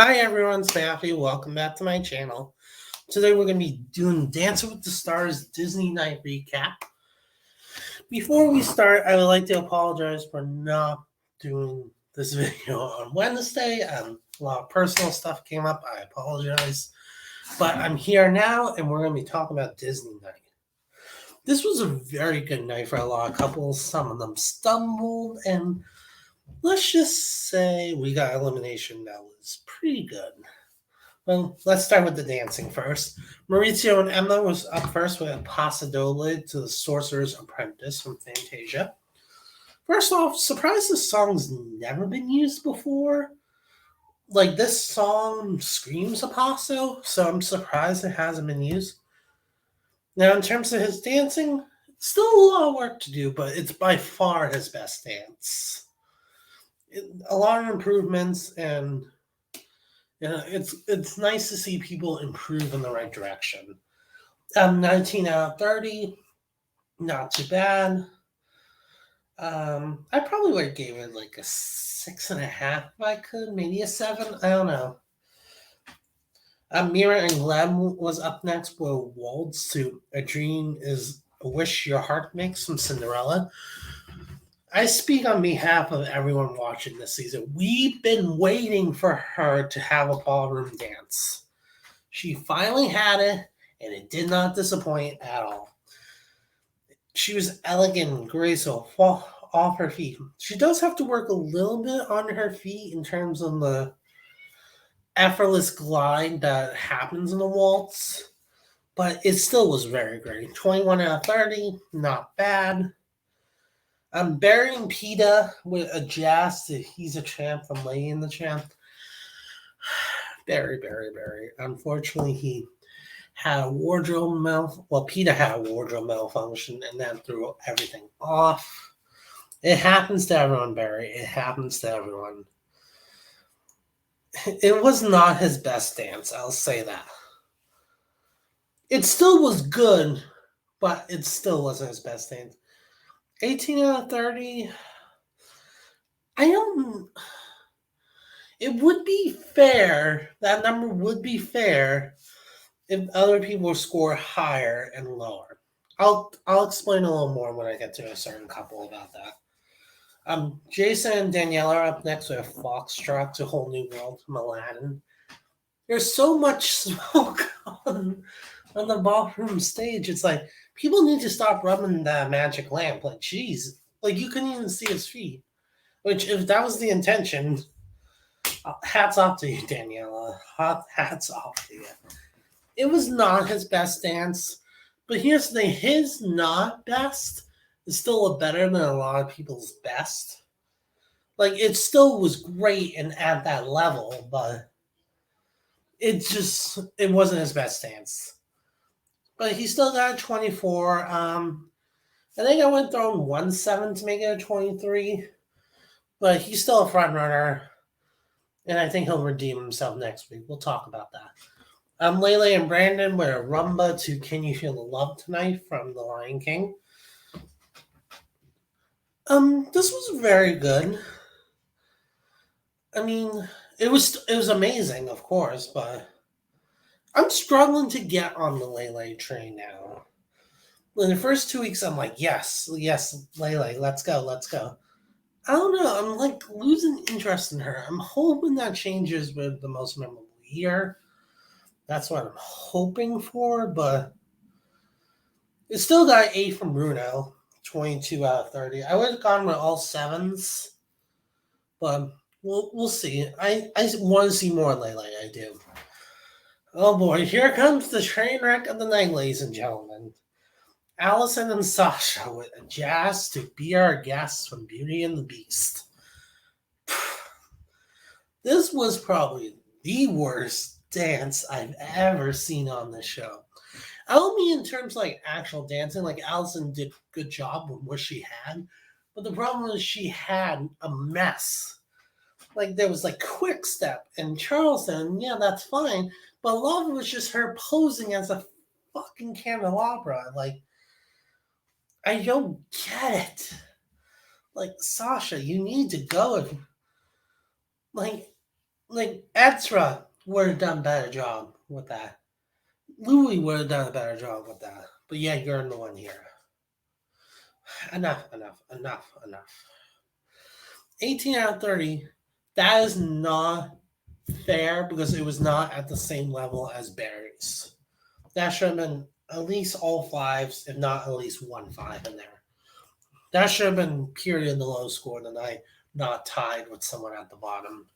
Hi everyone, it's Matthew. Welcome back to my channel. Today we're going to be doing Dancing with the Stars Disney Night Recap. Before we start, I would like to apologize for not doing this video on Wednesday. A lot of personal stuff came up. I apologize. But I'm here now and we're going to be talking about Disney Night. This was a very good night for a lot of couples. Some of them stumbled, and let's just say we got elimination that was pretty good. Well, let's start with the dancing first. Maurizio and Emma was up first with Paso Doble to the Sorcerer's Apprentice from Fantasia. First off, surprised this song's never been used before. Like, this song screams a Paso, so I'm surprised it hasn't been used. Now, in terms of his dancing, still a lot of work to do, but it's by far his best dance. A lot of improvements, and it's nice to see people improve in the right direction. 19 out of 30, not too bad. I probably would have gave it like a 6.5 if I could, maybe a 7. I don't know. Mira and Glenn was up next with Waltz to A Dream Is a Wish Your Heart Makes from Cinderella. I speak on behalf of everyone watching this season. We've been waiting for her to have a ballroom dance. She finally had it, and it did not disappoint at all. She was elegant and graceful off her feet. She does have to work a little bit on her feet in terms of the effortless glide that happens in the waltz, but it still was very great. 21 out of 30, not bad. I'm burying Peta with a jazz to He's a Champ from Lady and the Champ. Very. Unfortunately, he had a wardrobe Peta had a wardrobe malfunction and that threw everything off. It happens to everyone, Barry. It happens to everyone. It was not his best dance, I'll say that. It still was good, but it still wasn't his best dance. 18 out of 30. It would be fair. That number would be fair if other people score higher and lower. I'll explain a little more when I get to a certain couple about that. Jason and Danielle are up next with Foxtrot to Whole New World from Aladdin. There's so much smoke on the ballroom stage. It's like people need to stop rubbing that magic lamp. Like, geez, like you couldn't even see his feet. Which, if that was the intention, hats off to you, Daniela. Hats off to you. It was not his best dance, but here's the thing: his not best is still better than a lot of people's best. Like, it still was great and at that level, but it wasn't his best dance. But he still got a 24. I think I went throwing 1.7 to make it a 23, but he's still a front runner, and I think he'll redeem himself next week. We'll talk about that. Lele and Brandon with a rumba to Can You Feel the Love Tonight from The Lion King. This was very good. I mean, it was amazing, of course, but I'm struggling to get on the Lele train now. In the first 2 weeks, I'm like, yes, Lele, let's go. I don't know. I'm like losing interest in her. I'm hoping that changes with the Most Memorable Year. That's what I'm hoping for, but it still got 8 from Bruno, 22 out of 30. I would have gone with all 7s, but we'll see. I want to see more Lele. I do. Oh boy, here comes the train wreck of the night, ladies and gentlemen. Allison and Sasha with a jazz to Be Our Guests from Beauty and the Beast. This was probably the worst dance I've ever seen on this show. I don't mean in terms of like actual dancing. Like, Allison did a good job with what she had, but the problem is she had a mess. Like, there was like Quick Step and Charleston. Yeah, that's fine, but a lot of it was just her posing as a fucking candelabra. Like, I don't get it. Like, Sasha, you need to go. Like, like Ezra would have done a better job with that. Louis would have done a better job with that. But yeah, you're in the one here. Enough. 18 out of 30. That is not fair because it was not at the same level as Barry's. That should have been at least all fives, if not at least 1 5 in there. That should have been period the low score tonight, not tied with someone at the bottom.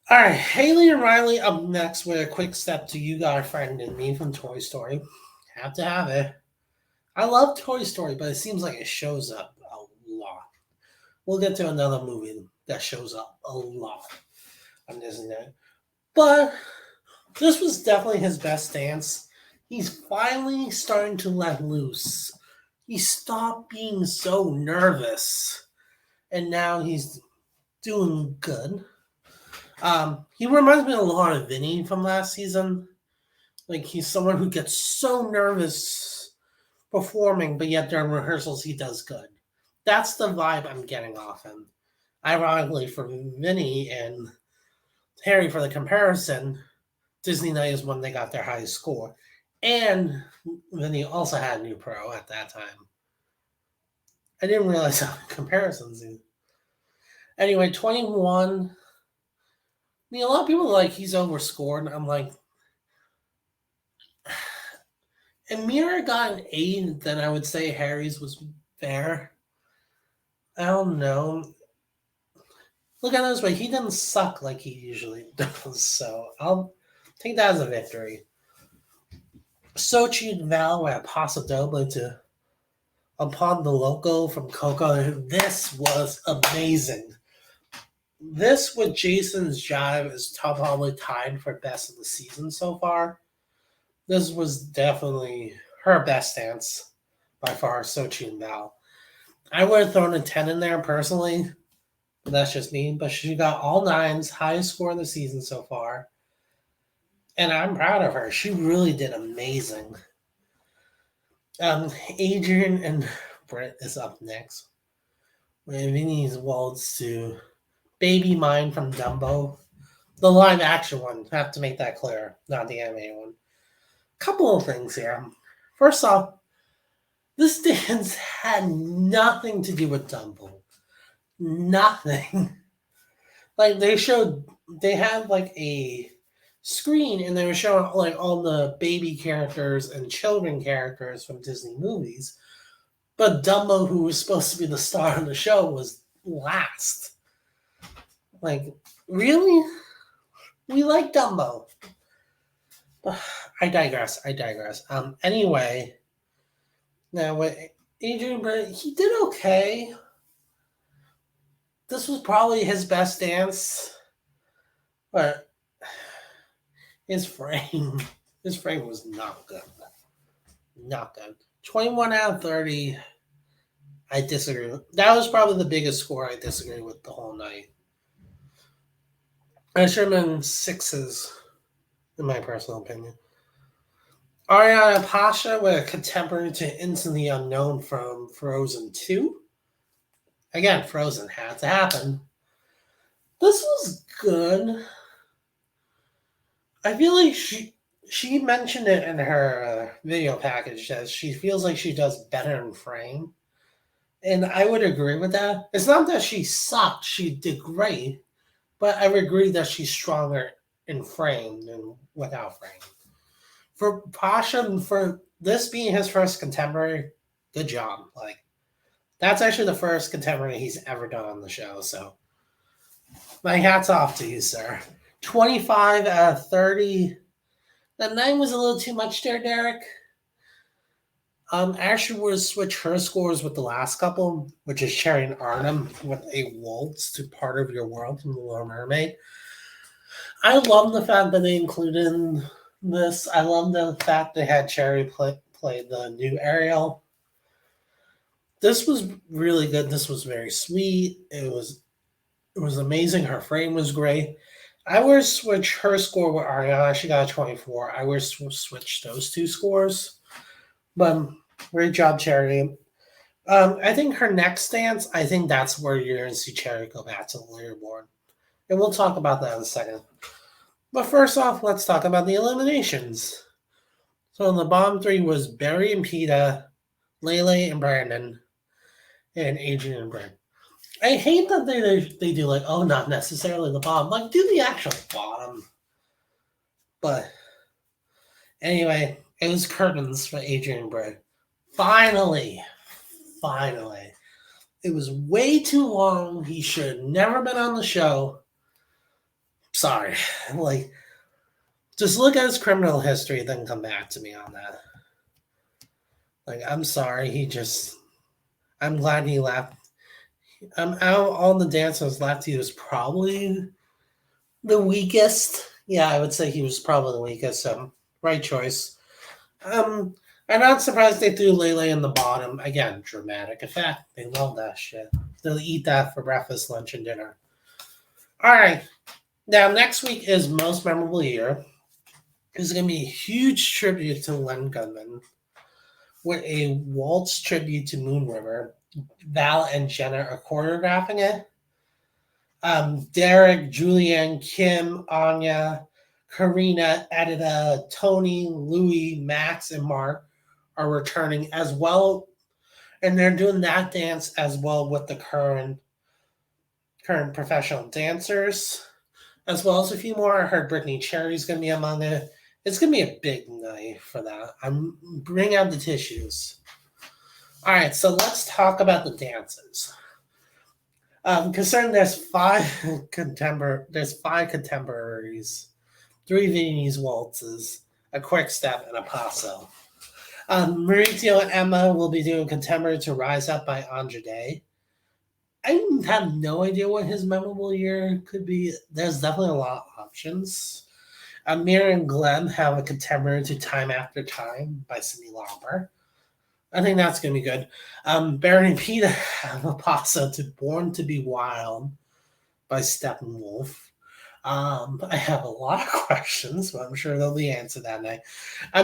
All right, Haley and Riley up next with a quick step to You Got a Friend in Me from Toy Story. Have to have it. I love Toy Story, but it seems like it shows up a lot. We'll get to another movie that shows up a lot on Disney. But this was definitely his best dance. He's finally starting to let loose. He stopped being so nervous. And now he's doing good. He reminds me a lot of Vinny from last season. Like he's someone who gets so nervous performing, but yet during rehearsals he does good. That's the vibe I'm getting off him. Ironically, for Vinny and Harry, for the comparison, Disney Night is when they got their highest score. And Vinny also had a new pro at that time. I didn't realize how comparisons. Anyway, 21. I mean, a lot of people are like he's overscored. I'm like, if Mira got an 8, then I would say Harry's was fair. I don't know. Look at it this way, he didn't suck like he usually does, so I'll take that as a victory. Sochi and Val were at Paso Doble to Upon the Loco from Coco. This was amazing. This with Jason's Jive is probably tied for best of the season so far. This was definitely her best dance by far, Sochi and Val. I would have thrown a 10 in there personally. But that's just me. But she got all 9s, highest score of the season so far. And I'm proud of her. She really did amazing. Adrian and Britt is up next. Vinny's waltz to Baby Mine from Dumbo. The live action one. I have to make that clear, not the animated one. Couple of things here. First off, this dance had nothing to do with Dumbo. Nothing. Like they had like a screen and they were showing like all the baby characters and children characters from Disney movies. But Dumbo, who was supposed to be the star of the show, was last. Like, really? We like Dumbo. I digress. Anyway, now with Adrian Brett, he did okay. This was probably his best dance, but his frame was not good. Not good. 21 out of 30. I disagree. That was probably the biggest score I disagree with the whole night. I should have been 6s, in my personal opinion. Ariana Pasha with a contemporary to Instantly Unknown from Frozen 2. Again, Frozen had to happen. This was good. I feel like she mentioned it in her video package that she feels like she does better in frame. And I would agree with that. It's not that she sucked, she did great, but I would agree that she's stronger in frame than without frame. For Pasha, for this being his first contemporary, good job. Like, that's actually the first contemporary he's ever done on the show, so my hat's off to you, sir. 25 out of 30. That 9 was a little too much there, Derek. Ashley would switch her scores with the last couple, which is Cherry and Arnhem with a waltz to Part of Your World from The Little Mermaid. I love the fact that they included in this. I love the fact they had Cherry play the new Ariel. This was really good. This was very sweet. It was amazing. Her frame was great. I would switch her score with Ariana. She got a 24. I would switch those two scores. But great job, Cherry. I think her next dance, I think that's where you're going to see Cherry go back to the leaderboard. And we'll talk about that in a second. But first off, let's talk about the eliminations. So the bottom three was Barry and Peta, Lele and Brandon, and Adrian and Brent. I hate that they do like, oh, not necessarily the bottom. Like, do the actual bottom. But anyway, it was curtains for Adrian and Brent. Finally. It was way too long. He should have never been on the show. Sorry. Like, just look at his criminal history, then come back to me on that. Like, I'm sorry. I'm glad he left. Out of all the dancers left, he was probably the weakest. Yeah, I would say he was probably the weakest. So, right choice. I'm not surprised they threw Lele in the bottom. Again, dramatic effect. They love that shit. They'll eat that for breakfast, lunch, and dinner. All right. Now, next week is Most Memorable Year. It's going to be a huge tribute to Len Gunman with a waltz tribute to Moon River. Val and Jenna are choreographing it. Derek, Julianne, Kim, Anya, Karina, Edita, Tony, Louie, Max, and Mark are returning as well. And they're doing that dance as well with the current professional dancers, as well as a few more. I heard Brittany Cherry's going to be among it. It's going to be a big night for that. Bring out the tissues. All right, so let's talk about the dances. Concerning there's five contemporaries, 3 Viennese waltzes, a quick step, and a paso. Maurizio and Emma will be doing contemporary to Rise Up by Andra Day. I have no idea what his memorable year could be. There's definitely a lot of options. Amir and Glenn have a contemporary to Time After Time by Cyndi Lauper. I think that's going to be good. Barry and Peta have a paso to Born to Be Wild by Steppenwolf. I have a lot of questions, but I'm sure they'll be answered that night.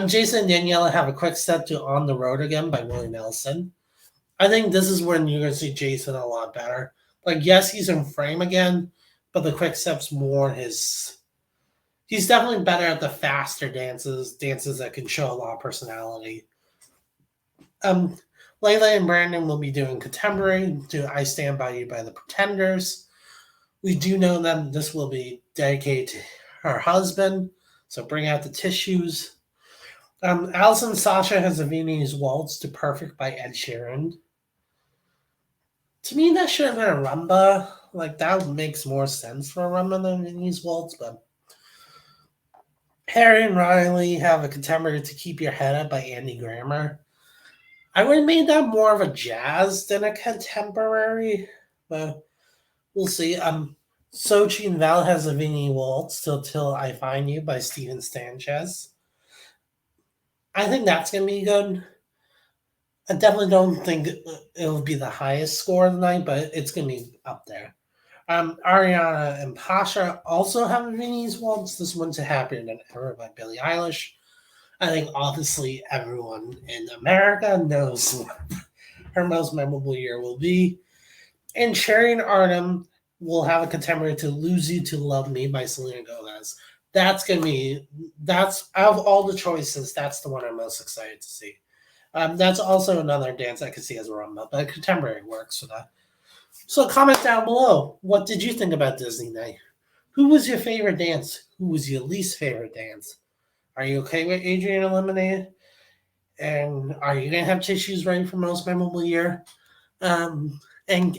Jason and Daniela have a quick step to On the Road Again by Willie Nelson. I think this is when you're going to see Jason a lot better. Like, yes, he's in frame again, but the quick step's more his. He's definitely better at the faster dances that can show a lot of personality. Lele and Brandon will be doing contemporary to I Stand By You by the Pretenders. We do know that this will be dedicated to her husband, so bring out the tissues. Allison Sasha has a Viennese Waltz to Perfect by Ed Sheeran. To me, that should have been a rumba. Like, that makes more sense for a rumba than Viennese Waltz, but Harry and Riley have a contemporary to Keep Your Head Up by Andy Grammer. I would have made that more of a jazz than a contemporary, but we'll see. Sochi and Val has a Viennese Waltz Till I Find You by Steven Sanchez. I think that's going to be good. I definitely don't think it'll be the highest score of the night, but it's going to be up there. Ariana and Pasha also have a Viennese Waltz. This one's Happier Than Ever by Billie Eilish. I think obviously everyone in America knows what her most memorable year will be. And Sherry and Artem will have a contemporary to Lose You to Love Me by Selena Gomez. That's going to be, out of all the choices, that's the one I'm most excited to see. That's also another dance I could see as a rumba, but contemporary works for that. So comment down below. What did you think about Disney Night? Who was your favorite dance? Who was your least favorite dance? Are you okay with Adrian eliminated? And are you going to have tissues ready for most memorable year? And